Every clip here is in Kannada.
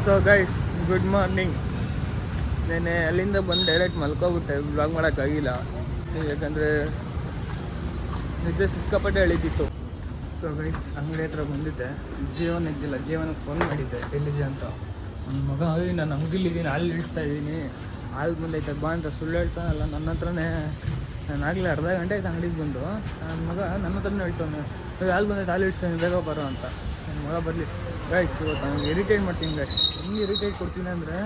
So guys, good morning. ನೆನ್ನೆ ಅಲ್ಲಿಂದ ಬಂದು ಡೈರೆಕ್ಟ್ ಮಲ್ಕೊಬಿಟ್ಟೆ, ಬ್ಲಾಗ್ ಮಾಡೋಕ್ಕಾಗಿಲ್ಲ. ಯಾಕಂದರೆ ನಿದ್ದೆ ಸಿಕ್ಕಾಪಟ್ಟೆ ಎಳೀತಿತ್ತು. ಸೊ ಗೈಸ್, ಅಂಗಡಿ ಹತ್ರ ಬಂದಿದ್ದೆ. ಜೀವನ ಇದ್ದಿಲ್ಲ. ಜೀವನಕ್ಕೆ ಫೋನ್ ಮಾಡಿದ್ದೆ ಎಲ್ಲಿದೆ ಅಂತ. ನನ್ನ ಮಗ ನಾನು ಅಂಗಡಿಲಿದ್ದೀನಿ, ಹಾಲು ಇಳಿಸ್ತಾ ಇದ್ದೀನಿ, ಹಾಲು ಬಂದೈತೆ ಬಾ ಅಂತ ಸುಳ್ಳು ಹೇಳ್ತಾನಲ್ಲ. ನನ್ನ ಹತ್ರನೇ ನಾನು ಆಗಲೇ ಅರ್ಧ ಗಂಟೆ ಆಯ್ತು ಅಂಗಡಿಗೆ ಬಂದು. ನನ್ನ ಮಗ ನನ್ನ ಹತ್ರನೇ ಹೇಳ್ತಾನೆ, ಹಾಲು ಬಂದೈತೆ ಹಾಲು ಇಳಿಸ್ತಾನೆ, ಬೇಗ ಬರೋ ಅಂತ. ನನ್ನ ಮಗ ಬರಲಿ ಗೈಸ್. ಇವತ್ತು ನನಗೆ ಇರಿಟೇಟ್ ಮಾಡ್ತೀನಿ ಗೈಸ್. ಹೆಂಗೆ ಇರಿಟೇಟ್ ಕೊಡ್ತೀನಿ ಅಂದರೆ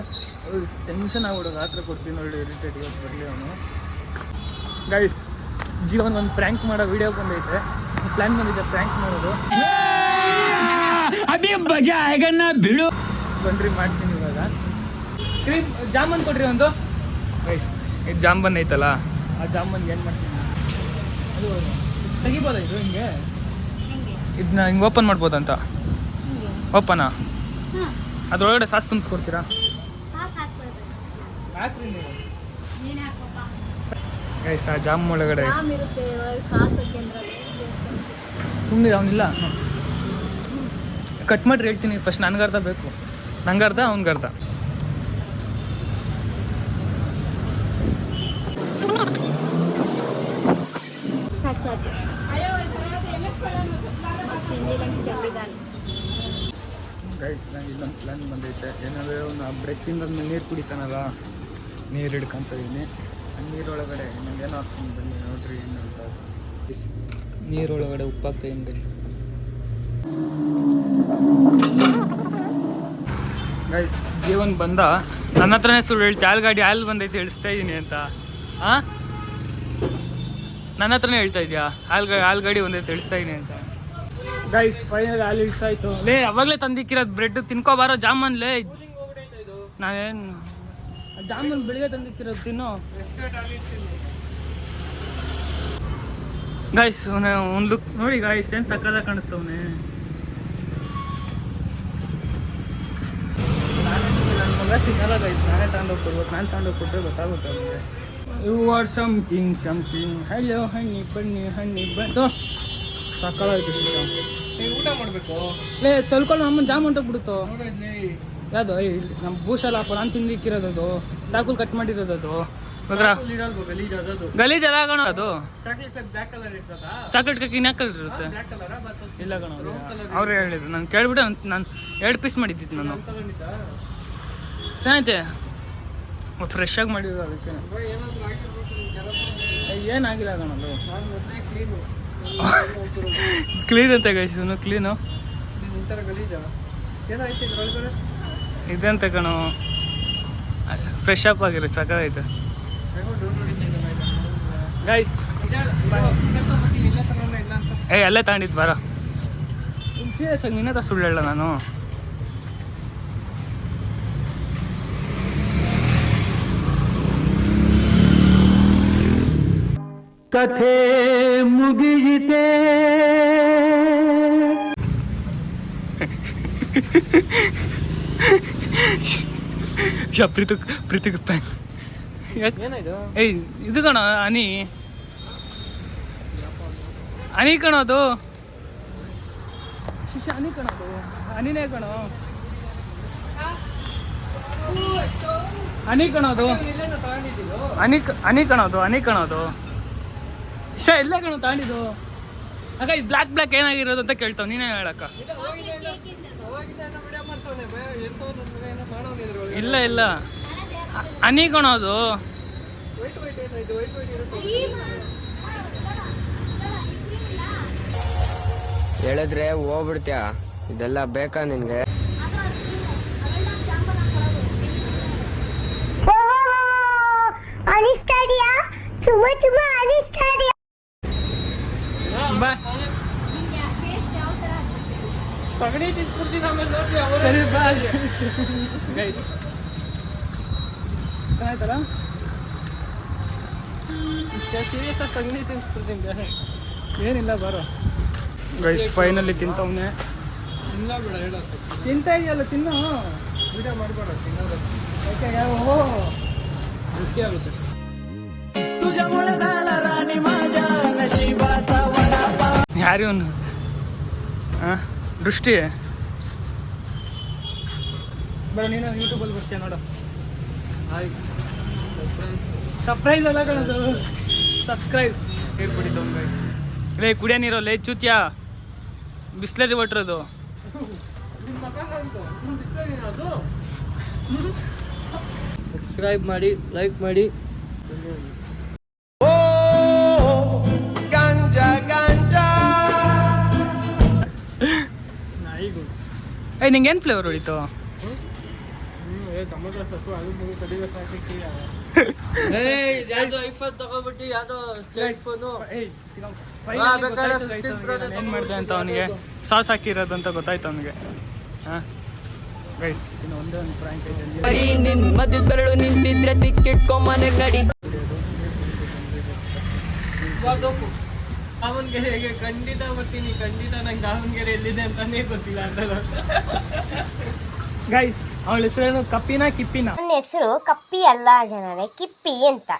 ಟೆನ್ಷನ್ ಆಗ್ಬಿಡೋದು. ಆ ಥರ ಕೊಡ್ತೀನಿ ನೋಡಿ ಇರಿಟೇಟ್. ಇವತ್ತು ಬರಲಿ ಅವನು. ಗೈಸ್, ಜೀವನ ಒಂದು ಪ್ರ್ಯಾಂಕ್ ಮಾಡೋ ವಿಡಿಯೋ ಬಂದೈತೆ. ಪ್ಲ್ಯಾನ್ ಬಂದಿದೆ ಪ್ರ್ಯಾಂಕ್ ಮಾಡೋದು. ಬಿಡು ಬನ್ರಿ, ಮಾಡ್ತೀನಿ ಇವಾಗ. ಕ್ರೀಮ್ ಜಾಮೂನ್ ಕೊಡ್ರಿ ಒಂದು. ಗೈಸ್, ಇದು ಜಾಮೂನ್ ಐತಲ್ಲ, ಆ ಜಾಮೂನ್ಗೆ ಏನು ಮಾಡ್ತೀನಿ ಅದು ತೆಗಿಬೋದ ಇದು ಹಿಂಗೆ? ಇದನ್ನ ಹಿಂಗೆ ಓಪನ್ ಮಾಡ್ಬೋದಂತ. ಓಪನಾ? ಅದ್ರೊಳಗಡೆ ಸಾಸ್ ತುಂಬಿಸ್ಕೊಡ್ತೀರಾ? ಹಾಕ್ರಿ ನೀವು. ಗೈಸ್, ಆ ಜಾಮ್ ಒಳಗಡೆ ಸುಮ್ಮನೆ ಅವನಿಲ್ಲ. ಕಟ್ ಮಾಡಿ ಹೇಳ್ತೀನಿ ಫಸ್ಟ್. ನನಗರ್ಧ ಬೇಕು, ನಂಗರ್ಧ ಅವ್ನಿಗರ್ಧ. ಗೈಸ್, ನಂಗೆ ಇಲ್ಲೊಂದು ಪ್ಲ್ಯಾನ್ ಬಂದೈತೆ. ಏನಾದರೂ ಒಂದು ಬ್ರೇಕಿಂದ ನೀರು ಕುಡಿತಾನಲ್ಲ, ನೀರು ಹಿಡ್ಕೊಂತ ಇದ್ದೀನಿ. ನೀರೊಳಗಡೆ ನನಗೇನೋ ಹಾಕ್ತೀನಿ ಬನ್ನಿ ನೋಡ್ರಿ ಏನು ಅಂತ. ನೀರೊಳಗಡೆ ಉಪ್ಪು ಹಾಕ್ತಾ ಇದ್ದೀನಿ ಗೈಸ್. ಜೀವನ್ ಬಂದ ನನ್ನ ಹತ್ರನೇ ಸುಳ್ಳು ಹೇಳ್ತಿ, ಹಾಲು ಗಾಡಿ ಹಾಲು ಬಂದೈತೆ ಇಳಿಸ್ತಾ ಇದ್ದೀನಿ ಅಂತ. ಹಾಂ, ನನ್ನ ಹತ್ರನೇ ಹೇಳ್ತಾ ಇದೆಯಾ ಹಾಲು ಗಾಡಿ ಬಂದೈತೆ ಇಳಿಸ್ತಾ ಇದ್ದೀನಿ ಅಂತ. ಗೈಸ್, ಫೈನಲ್ ಹಾಲು ಇಳಿಸಾಯ್ತು. ಲೇ, ಅವಾಗಲೇ ತಂದಿಕ್ಕಿರೋದು ಬ್ರೆಡ್ ತಿನ್ಕೋಬಾರೋ ಜಾಮೂನ್. ಲೇ, ನಾನೇನು ಜಾಮೂನ್ ಬೆಳಿಗ್ಗೆ ತಂದಿಕ್ಕಿರೋದು ತಿನ್ನೋ. ಗೈಸ್, ಒಂದು ಲುಕ್ ನೋಡಿ ಗೈಸ್, ಏನು ಸಕ್ಕದ ಕಾಣಿಸ್ತವನೆ. ನನ್ನ ಮಗ ತಿನ್ನಲ್ಲ ಗೈಸ್, ನಾನೇ ತಗೊಂಡೋಗ್ಕೊಡ್ಬೇಕು. ನಾನು ತಗೊಂಡೋಗ್ಕೊಟ್ರೆ ಗೊತ್ತಾಗುತ್ತೆ ಅವನಿಗೆ. ಯು ಆರ್ ಸಮಥಿಂಗ್ ಹಲೋ ಹಣ್ಣಿ ಬಂತು. ಸಕ್ಕದಾಯ್ತು ಶಿಕ್ಷ. ಊಟ ಮಾಡಬೇಕು. ಲೇ, ತೊಳ್ಕೊಂಡು ನಮ್ಮನ್ನು ಜಾಮ್ ಹೊಂಟೋಗ್ಬಿಡುತ್ತೋ. ಯಾವುದು ನಮ್ಮ ಭೂಷಾಲ ಹಾಕೋ ನಾನು ತಿಂದಿಕ್ಕಿರೋದು. ಅದು ಚಾಕುಲ್ ಕಟ್ ಮಾಡಿರೋದು. ಅದು ಗಲೀಜ್ ಎಲ್ಲ ಕಣ. ಅದು ಚಾಕ್ಲೇಟ್ ಕೇಕ್ ಇನ್ನ ಕಲರ್ ಇರುತ್ತೆ. ಇಲ್ಲ ಕಣ, ಅವ್ರು ಹೇಳಿದ್ರು. ನಾನು ಕೇಳ್ಬಿಟ್ಟೆ. ನಾನು 2 ಪೀಸ್ ಮಾಡಿದ್ದಿತ್ತು. ನಾನು ಚೆನ್ನಾಗೈತೆ, ಫ್ರೆಶ್ ಆಗಿ ಮಾಡಿದ್ರು. ಅದಕ್ಕೆ ಏನಾಗಿಲ್ಲ ಕಣ. ಅದು ಕ್ಲೀನ್ ಅಂತೆ ಗೈಸ್, ಇವನು ಕ್ಲೀನು. ಇದಂತೆ ಕಣೋ, ಫ್ರೆಶ್ ಅಪ್ ಆಗಿರಿ, ಸಕ್ಕದೈತೆ ಗೈಸ್. ಅಲ್ಲೇ ತಗೊಂಡಿದ್ದು ಬಾರ. ಸೀರಿಯಸ್ ಆಗಿ ನಿನ್ನದ ಸುಳ್ಳು ಹೇಳ ನಾನು. ಕಥೆ ಮುಗಿಯಿತೆ. ಪ್ರೀತಿಗೆ ಪ್ಯಾಂಕ್. ಏಯ್, ಇದು ಕಣ ಹನಿ ಕಣ. ಅದು ಶಿಷ್ಯ ಹನಿ ಕಣ. ಅದು ಹನಿನೇ ಕಣ. ಹನಿ ಕಣ. ಅದು ಹನಿ ಕಣ. ಅದು ಎಲ್ಲ ಕಣ ತಗೊಂಡಿದ್ದು. ಆಗ ಇದು ಬ್ಲ್ಯಾಕ್ ಏನಾಗಿರೋದು ಅಂತ ಕೇಳ್ತಾವ. ನೀನೇ ಹೇಳಕ್ಕ. ಇಲ್ಲ ಹನಿ ಕಣ. ಅದು ಹೇಳಿದ್ರೆ ಹೋಗ್ಬಿಡ್ತೀಯ. ಇದೆಲ್ಲ ಬೇಕಾ ನಿನ್ಗೆ? ಸಗಣಿ ತಿನ್ಸ್ಬಿಡ್ತೀನಿ ಆಮೇಲೆ ನೋಡ್ರಿ. ಸರಿ ಬಾ ಗೈಸ್, ಚೆನ್ನಾಯ್ತಲ್ಲ? ಸೀರಿಯಸ್ ಆಗಿ ಸಗಣಿ ತಿನ್ಸ್ಬಿಡ್ತೀನಿ. ಏನಿಲ್ಲ ಬರೋ ಗೈಸ್. ಫೈನಲಿ ತಿಂತವನೆ. ಇಲ್ಲ ಬಿಡ, ಹೇಳ ತಿಂತ ಇದೆಯಲ್ಲ, ತಿನ್ನು. ವಿಡಿಯೋ ಮಾಡಬೇಡ, ತಿನ್ನೋದು ಯಾಕೆ? ರುಚಿ ಆಗುತ್ತೆ. ಯಾರು ದೃಷ್ಟಿ ಬರೋ ನೀನು ಯೂಟ್ಯೂಬಲ್ಲಿ ಬರ್ತೀಯ ನೋಡು. ಸರ್ಪ್ರೈಸ್ ಅಲ್ಲ ಕಣದು, ಸಬ್ಸ್ಕ್ರೈಬ್. ನೀರು ಕುಡಿತವ್ ಗೈಸ್. ಲೇ ಕುಡಿಯೋ ನೀರು ಲೇ ಚೂತ್ಯಾ, ಬಿಸ್ಲರಿ ವಾಟ್ರದು. ಸಬ್ಸ್ಕ್ರೈಬ್ ಮಾಡಿ, ಲೈಕ್ ಮಾಡಿ. ಏಯ್ ನಿಂಗೆ ಏನು ಫ್ಲೇವರ್ ಹೊಡಿತು? ಏನು ಮಾಡಿದೆ ಅಂತ ಅವನಿಗೆ ಸಾಸ್ ಹಾಕಿರೋದು ಅಂತ ಗೊತ್ತಾಯ್ತು ಅವನಿಗೆ. ಹಾಂ ಗೈಸ್, ಇನ್ನು ಒಂದೇ ಒಂದು ಫ್ರ್ಯಾಂಕ್ ಐತೆ. ನಿಂತಿದ್ರೆ ತಿಕ್ಕಿಟ್ಕೊಂಬನೆ ಗಡಿ. ದಾವಣಗೆರೆಗೆ ಖಂಡಿತ ಬರ್ತೀನಿ, ಖಂಡಿತ ನಂಗೆ ದಾವಣಗೆರೆ ಎಲ್ಲಿದೆ ಅಂತಾನೇ ಗೊತ್ತಿಲ್ಲ ಅಂತ. ಗೈಸ್, ಅವಳ ಹೆಸರೇನು ಕಪ್ಪಿನ ಕಿಪ್ಪಿನ? ನನ್ನ ಹೆಸರು ಕಪ್ಪಿ ಅಲ್ಲ ಜನರೇ, ಕಿಪ್ಪಿ ಅಂತ.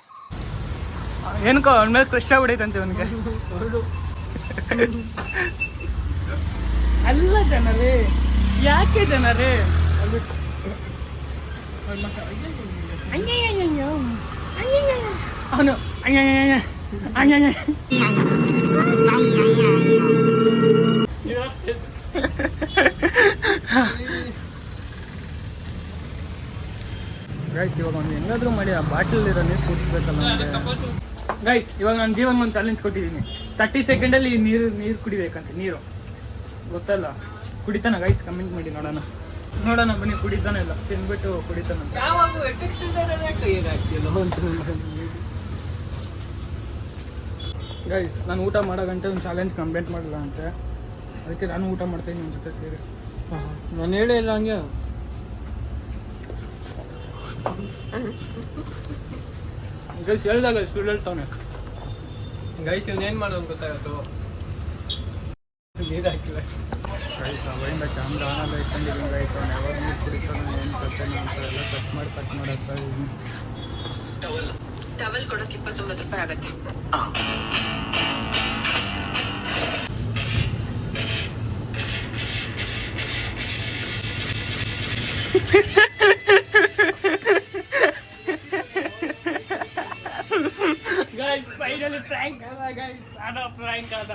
ಏನಕ್ಕೋ ಅವನ ಮೇಲೆ ಕ್ರಶ್ ಆಗ್ಬಿಡೈತಂತೆ ಅವನಿಗೆ. ಅಲ್ಲ ಜನರೇ, ಯಾಕೆ ಜನರೇ? ಅವನು ಗೈಸ್, ಇವಾಗ ಒಂದು ಹೆಂಗಾದ್ರೂ ಮಾಡಿ ಆ ಬಾಟಲಿರೋ ನೀರು ಕುಡಿಸ್ಬೇಕಲ್ಲ ನನಗೆ. ಗೈಸ್, ಇವಾಗ ನನ್ನ ಜೀವನ ಒಂದು ಚಾಲೆಂಜ್ ಕೊಟ್ಟಿದ್ದೀನಿ. 30 ಸೆಕೆಂಡಲ್ಲಿ ನೀರು ಕುಡಿಬೇಕಂತೆ. ನೀರು ಗೊತ್ತಲ್ಲ, ಕುಡಿತಾನ ಗೈಸ್? ಕಮೆಂಟ್ ಮಾಡಿ ನೋಡೋಣ ಬನ್ನಿ. ಕುಡಿತಾನೆ ಇಲ್ಲ, ತಿನ್ಬಿಟ್ಟು ಕುಡಿತಾನಂತ. ಗೈಸ್, ನಾನು ಊಟ ಮಾಡೋ ಗಂಟೆ ಒಂದು ಚಾಲೆಂಜ್ ಕಂಪ್ಲೇಂಟ್ ಮಾಡಲ್ಲ ಅಂತೆ, ಅದಕ್ಕೆ ನಾನು ಊಟ ಮಾಡ್ತೀನಿ ನಿಮ್ಮ ಜೊತೆ ಸೇರಿ. ನಾನು ಹೇಳೇ ಇಲ್ಲ ಹಂಗೆ. ಗೈಸ್ ಹೇಳ್ದಾಗ ಸುಳ್ಳು ಹೇಳ್ತಾವನೆ. ಗೈಸ್, ಇವನೇನು ಮಾಡೋದು ಗೊತ್ತಾಗತ್ತು? ನೀರು ಹಾಕಿಲ್ಲ ಗೈಸ್. ಅವಾಗಿಂದ ಕ್ಯಾಮ್ರಾ ಆನಲ್ಲ ಇಟ್ಕೊಂಡಿದ್ದೀನಿ ಗೈಸ್. ಅವ್ನು ಯಾವಾಗ ನೀರು ಕುಡಿತಾನೋ ಏನು ಕಟ್ತಾನೋ ಅಂತ ಎಲ್ಲ ಕಟ್ ಮಾಡಕ್ಕೆ ಇದ್ದೀನಿ. ಟವಲ್ ಕೊಡೋಕೆ 29 ರೂಪಾಯಿ ಆಗತ್ತೆ. ಗೈಸ್, ಫೈನಲಿ ಫ್ರ್ಯಾಂಕ್ ಅದ ಗೈಸ್. ಫ್ರ್ಯಾಂಕ್ ಅದ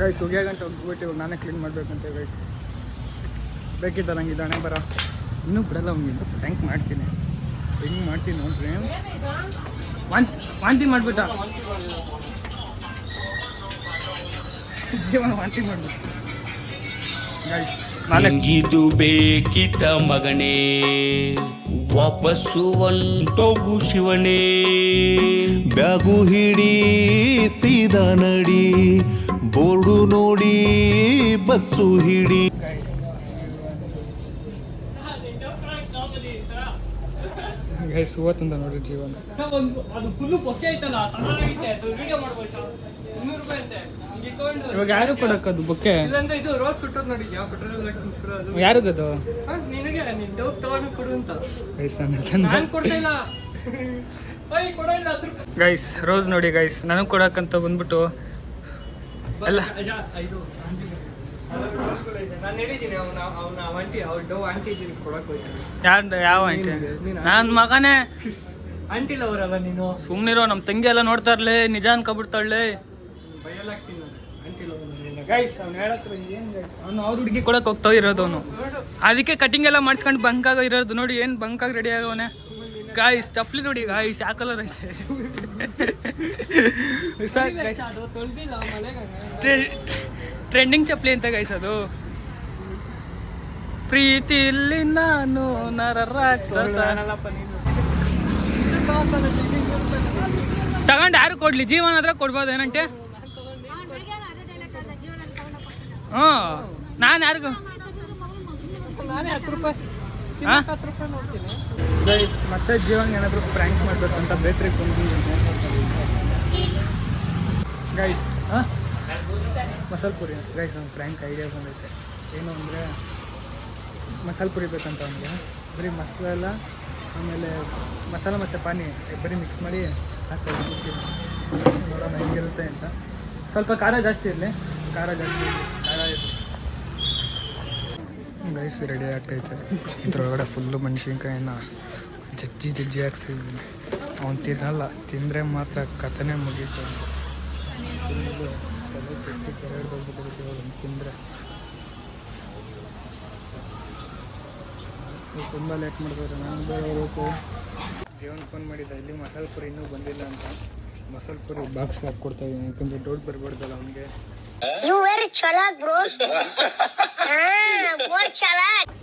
ಗೈಸ್. ಉಗಿಯ ಗಂಟೆ ಹೋಗ್ಬಿಟ್ಟು ಇವಾಗ ನಾನೇ ಕ್ಲೀನ್ ಮಾಡಬೇಕಂತೆ ಗೈಸ್. ಬೇಕಿದ್ದ ನಂಗೆ ಇದ್ದಾನೆ ಬರ. ಇನ್ನೂ ಬಿಡಲ್ಲ ಅವ್ನಿಗೆ. ಥ್ಯಾಂಕ್ ಮಾಡ್ತೀನಿ, ಹೆಂಗೆ ಮಾಡ್ತೀನಿ ನೋಡ್ರಿ. ವಾಂತಿ ಮಾಡಿಬಿಟ್ಟ ಜೀವನ, ವಾಂತಿ ಮಾಡ್ಬಿಟ್ಟು ಗೈಸ್. ನಂಗಿದು ಬೇಕಿತ ಮಗನೇ, ವಾಪಸ್ಸು ಒಂಟೋಗು ಶಿವನೇ. ಬ್ಯಾಗು ಹಿಡಿ ಸೀದಾ ನಡಿ, ಬೋರ್ಡು ನೋಡಿ ಬಸ್ಸು ಹಿಡಿ. ಗೈಸ್, ಓದ್ತಂತ ನೋಡ್ರಿ ಜೀವನ. ಅದು ಫುಲ್ಲು ಬೊಕ್ಕೆ ಐತಲ್ಲ, ವಿಡಿಯೋ ಮಾಡ್ಬೋದು. 200 ರೂಪಾಯಿ ಅಂತೆ. ಇವಾಗ ಯಾರು ಕೊಡಕ್ಕದು ಬೊಕ್ಕೆ? ಇಲ್ಲಾಂದ್ರೆ ಇದು ರೋಸ್ ಸುಟ್ಟೋದು ನೋಡಿ, ಯಾವ ಪೆಟ್ರೋಲ್ ಯಾರಿಗದು? ನಿನಗೆ ನೀನು ಡೌಟ್ ತಗೊಂಡು ಕೊಡು ಅಂತ ಗೈಸ್. ನಾನು ಕೊಡ್ತಾ ಇಲ್ಲ ಗೈಸ್. ರೋಸ್ ನೋಡಿ ಗೈಸ್, ನನಗೆ ಕೊಡಕ್ಕಂತ ಬಂದ್ಬಿಟ್ಟು ಎಲ್ಲ ಯಾವ ಆಂಟಿ? ನನ್ನ ಮಗನೇ ಆಂಟಿ ಅವರಲ್ಲ ನೀನು. ಸುಮ್ಮನಿರೋ, ನಮ್ಮ ತಂಗಿ ಎಲ್ಲ ನೋಡ್ತಾ ಇರ್ಲಿ, ನಿಜ ಅನ್ಕೊಬಿಡ್ತಾಳೆ. ಗೈಸ್, ಅವ್ನು ಹೇಳತ್ರ ಏನು ಗೈಸ್, ಅವನು ಅವ್ರ ಹುಡುಗಿ ಕೊಡಕ್ಕೆ ಹೋಗ್ತಾ ಇರೋದು ಅವನು. ಅದಕ್ಕೆ ಕಟಿಂಗ್ ಎಲ್ಲ ಮಾಡಿಸ್ಕೊಂಡು ಬಂಕಾಗ ಇರೋದು ನೋಡಿ. ಏನು ಬಂಕಾಗಿ ರೆಡಿ ಆಗವನೆ ಗಾಯ್ಸ್. ಚಪ್ಪಲಿ ನೋಡಿ ಗಾಯ್ಸ್, ಯಾವ ಕಲರ್ ಐತೆ. ಟ್ರೆಂಡಿಂಗ್ ಚಪ್ಪಲಿ ಅಂತ ಗೈಸ್ ಅದು. ಪ್ರೀತಿ ಇಲ್ಲಿ ನಾನು ನರ ರಾಕ್ಷಸ ತಗೊಂಡು ಯಾರು ಕೊಡ್ಲಿ? ಜೀವನ ಆದ್ರೆ ಕೊಡ್ಬೋದು ಏನಂತೆ? ಹ್ಞೂ, ನಾನು ಯಾರಿಗೂ ಗೈಸ್. ಮತ್ತೆ ಜೀವನ ಏನಾದರೂ ಪ್ರ್ಯಾಂಕ್ ಮಾಡಬೇಕು ಅಂತ ಬೇಕ್ರಿಗೆ ಬಂದಿದ್ದೀನಿ ಗೈಸ್. ಮಸಾಲೆ ಪುರಿ ಗೈಸ್, ಒಂದು ಪ್ರ್ಯಾಂಕ್ ಐಡಿಯಾ ಬಂದೈತೆ. ಏನು ಅಂದರೆ ಮಸಾಲೆ ಪುರಿ ಬೇಕಂತ ಅವನಿಗೆ. ಬರೀ ಮಸಾಲ, ಆಮೇಲೆ ಮಸಾಲ ಮತ್ತು ಪಾನಿ ಬರೀ ಮಿಕ್ಸ್ ಮಾಡಿ ಹಾಕಿ ನೋಡೋಣ ಹೆಂಗಿರುತ್ತೆ ಅಂತ. ಸ್ವಲ್ಪ ಖಾರ ಜಾಸ್ತಿ ಇರಲಿ, ಖಾರ ಜಾಸ್ತಿ ಖಾರ ಇದೆ. ಗೈಸ್ ರೆಡಿ ಆಗ್ತೈತೆ. ಇದ್ರೊಳಗಡೆ ಫುಲ್ಲು ಮೆಣಸಿನ್ಕಾಯಿನ ಜಜ್ಜಿ ಹಾಕ್ಸಿದ್ದೀನಿ. ಅವ್ನು ತಿನ್ನಲ್ಲ, ತಿಂದರೆ ಮಾತ್ರ ಕಥನೆ ಮುಗೀತು. ಫುಲ್ಲು ತಲೆ ಕೆಟ್ಟಿ ಕೆರೆ ಹೋಗ್ಬಿಟ್ಟಿರುತ್ತೆ ಅವ್ನು ತಿಂದರೆ. ತುಂಬ ಲೇಟ್ ಮಾಡಿದ್ರೆ ನಾನು ಬೇರೆ ಹೋಗ್ಬೇಕು. ಜೀವನ್ ಫೋನ್ ಮಾಡಿದ್ದ, ಇಲ್ಲಿ ಮಸಾಲೆ ಪುರಿ ಇನ್ನೂ ಬಂದಿಲ್ಲ ಅಂತ. ಮಸಾಲೆ ಪುರಿ ಬಾಕ್ಸ್ ಹಾಕ್ಕೊಡ್ತಾಯಿದ್ದೀನಿ, ಯಾಕಂದರೆ ಡೌಟ್ ಬರಬಾರ್ದಲ್ಲ ಅವನಿಗೆ.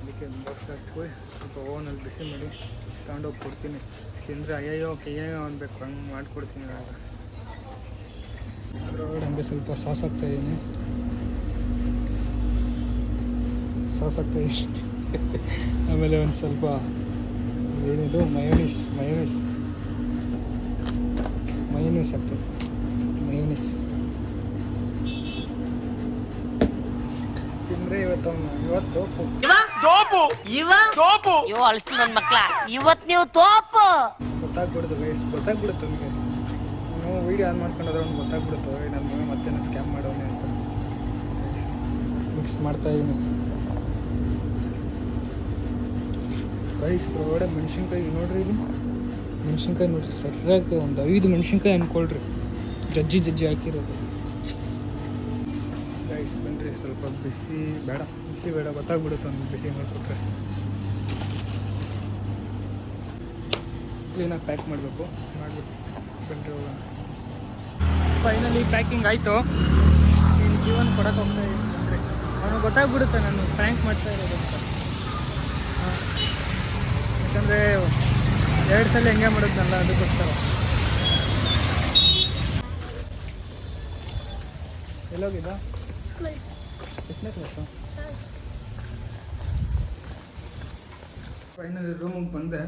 ಅದಕ್ಕೆ ಬಾಕ್ಸ್ ಹಾಕಿ ಸ್ವಲ್ಪ ಓವನಲ್ಲಿ ಬಿಸಿ ಮಾಡಿ ತಗೊಂಡೋಗಿ ಕೊಡ್ತೀನಿ. ತಿಂದರೆ ಅಯ್ಯಯ್ಯೋ ಅನ್ಬೇಕು, ಹಂಗೆ ಮಾಡಿಕೊಡ್ತೀನಿ. ಅದರೊಳಗಡೆ ಹಂಗೆ ಸ್ವಲ್ಪ ಸಾಸ್ ಹಾಕ್ತಾಯಿದ್ದೀನಿ. ಆಮೇಲೆ ಒಂದು ಸ್ವಲ್ಪ ಏನಿದು ಮಯೋನೀಸ್ ಹಾಕ್ತದೆ. ಮಯೋನೀಸ್ ತಿಂದರೆ ಇವತ್ತು ಗೊತ್ತಾಗ್ಬಿಡುತ್ತೆ ಗೈಸ್, ಗೊತ್ತಾಗ್ಬಿಡುತ್ತೆ ನಮಗೆ. ನಾವು ವೀಡಿಯೋ ಆನ್ ಮಾಡ್ಕೊಂಡ್ರೆ ಅವ್ನು ಗೊತ್ತಾಗ್ಬಿಡುತ್ತೆ ನನ್ನ ಮಗ ಮತ್ತೇನೋ ಸ್ಕ್ಯಾಮ್ ಮಾಡೋನೆ ಅಂತ. ಮಿಕ್ಸ್ ಮಾಡ್ತಾಯಿದ್ದೀನಿ ಗೈಸ್. ಒಳಗಡೆ ಮೆಣಸಿನ್ಕಾಯಿ ನೋಡ್ರಿ, ಇದು ಮೆಣಸಿನ್ಕಾಯಿ ನೋಡ್ರಿ ಸರಿಯಾಗಿ ಒಂದು 5 ಮೆಣಸಿನ್ಕಾಯಿ ಅಂದ್ಕೊಳ್ರಿ, ಜಜ್ಜಿ ಹಾಕಿರೋದು. ಗೈಸ್ ಬನ್ನಿರಿ, ಸ್ವಲ್ಪ ಬಿಸಿ ಬೇಡ ಗೊತ್ತಾಗ್ಬಿಡುತ್ತೆ ಒಂದು ಬಿಸಿ ಮಾಡಿಕೊಟ್ರೆ. ಕ್ಲೀನಾಗಿ ಪ್ಯಾಕ್ ಮಾಡಬೇಕು, ಮಾಡಿಬಿಟ್ಟು ಬನ್ನಿರಿ ಹೋಗೋಣ. ಫೈನಲಿ ಪ್ಯಾಕಿಂಗ್ ಆಯಿತು. ನೀನು ಜೀವನ ಕೊಡೋಕೆ ಹೋಗ್ತಾ ಇದ್ದೀನಿ ಅಂದರೆ ಅವನು ಗೊತ್ತಾಗ್ಬಿಡುತ್ತೆ ನಾನು ಪ್ರ್ಯಾಂಕ್ ಮಾಡ್ತಾ ಇರೋದು ಅಂತ. ಯಾಕಂದರೆ 2 ಸಲ ಹೆಂಗೆ ಮಾಡೋದಲ್ಲ, ಅದಕ್ಕೋಸ್ಕರ. ಎಲ್ಲೋಗಿದ್ದ? ಎಷ್ಟನೇ ಕ್ಲಾಸು? ಫೈನಲಿ ರೂಮಿಗೆ ಬಂದೆ.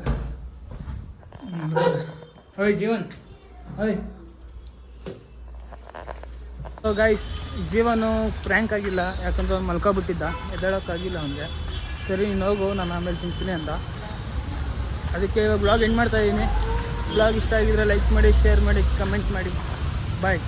ಓಯ್ ಜೀವನ್, ಓಯ್. ಸೊ ಗೈಸ್, ಜೀವನು ಪ್ರ್ಯಾಂಕ್ ಆಗಿಲ್ಲ, ಯಾಕಂದ್ರೆ ಅವ್ನು ಮಲ್ಕೊಬಿಟ್ಟಿದ್ದ, ಎದ್ದೇಳೋಕ್ಕಾಗಿಲ್ಲ ಅವನಿಗೆ. ಸರಿ ನೀನು ಹೋಗು, ನಾನು ಆಮೇಲೆ ತಿಂತೀನಿ ಅಂದ. ಅದಕ್ಕೆ ಇವಾಗ ಬ್ಲಾಗ್ ಎಂಡ್ ಮಾಡ್ತಾಯಿದ್ದೀನಿ. ಬ್ಲಾಗ್ ಇಷ್ಟ ಆಗಿದ್ರೆ ಲೈಕ್ ಮಾಡಿ, ಶೇರ್ ಮಾಡಿ, ಕಮೆಂಟ್ ಮಾಡಿ. ಬಾಯ್.